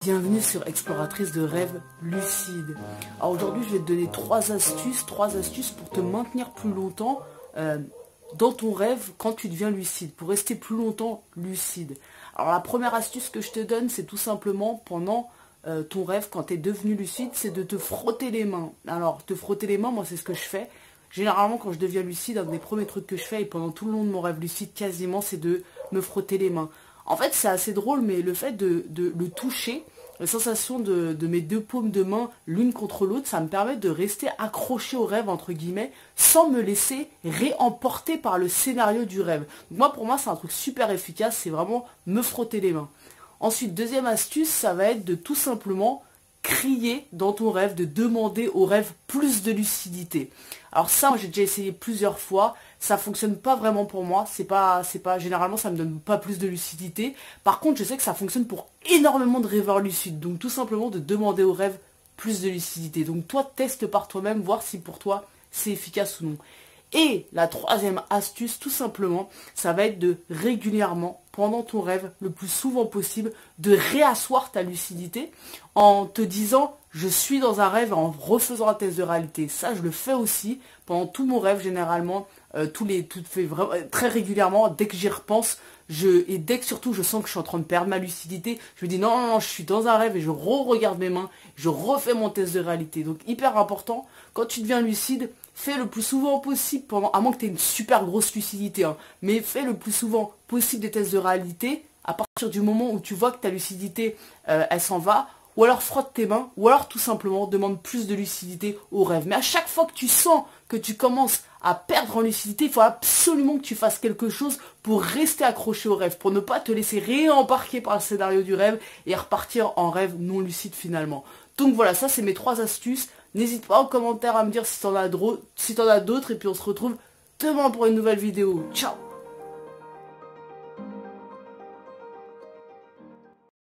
Bienvenue sur Exploratrice de rêves lucides. Alors aujourd'hui je vais te donner trois astuces pour te maintenir plus longtemps dans ton rêve quand tu deviens lucide, pour rester plus longtemps lucide. Alors la première astuce que je te donne, c'est tout simplement pendant ton rêve, quand tu es devenu lucide, c'est de te frotter les mains. Alors te frotter les mains, moi c'est ce que je fais. Généralement quand je deviens lucide, un des premiers trucs que je fais, et pendant tout le long de mon rêve lucide quasiment, c'est de me frotter les mains. En fait c'est assez drôle, mais le fait de le toucher, la sensation de mes deux paumes de main l'une contre l'autre, ça me permet de rester accroché au rêve, entre guillemets, sans me laisser réemporter par le scénario du rêve. Donc pour moi, c'est un truc super efficace, c'est vraiment me frotter les mains. Ensuite, deuxième astuce, ça va être de tout simplement crier dans ton rêve, de demander au rêve plus de lucidité. Alors ça, moi j'ai déjà essayé plusieurs fois, ça fonctionne pas vraiment pour moi, généralement ça me donne pas plus de lucidité. Par contre, je sais que ça fonctionne pour énormément de rêveurs lucides, donc tout simplement de demander au rêve plus de lucidité. Donc toi, teste par toi-même, voir si pour toi c'est efficace ou non. Et la troisième astuce, tout simplement, ça va être de régulièrement, pendant ton rêve, le plus souvent possible, de réasseoir ta lucidité en te disant « je suis dans un rêve » en refaisant un test de réalité. Ça, je le fais aussi pendant tout mon rêve, généralement, très régulièrement, dès que j'y repense, et dès que surtout je sens que je suis en train de perdre ma lucidité, je me dis non, je suis dans un rêve et je re-regarde mes mains, je refais mon test de réalité. Donc hyper important, quand tu deviens lucide, fais le plus souvent possible, à moins que tu aies une super grosse lucidité, mais fais le plus souvent possible des tests de réalité à partir du moment où tu vois que ta lucidité, elle s'en va, ou alors frotte tes mains, ou alors tout simplement demande plus de lucidité au rêve. Mais à chaque fois que tu sens que tu commences à perdre en lucidité, il faut absolument que tu fasses quelque chose pour rester accroché au rêve, pour ne pas te laisser réembarquer par le scénario du rêve et repartir en rêve non lucide finalement. Donc voilà, ça c'est mes trois astuces. N'hésite pas en commentaire à me dire si t'en as d'autres, et puis on se retrouve demain pour une nouvelle vidéo. Ciao!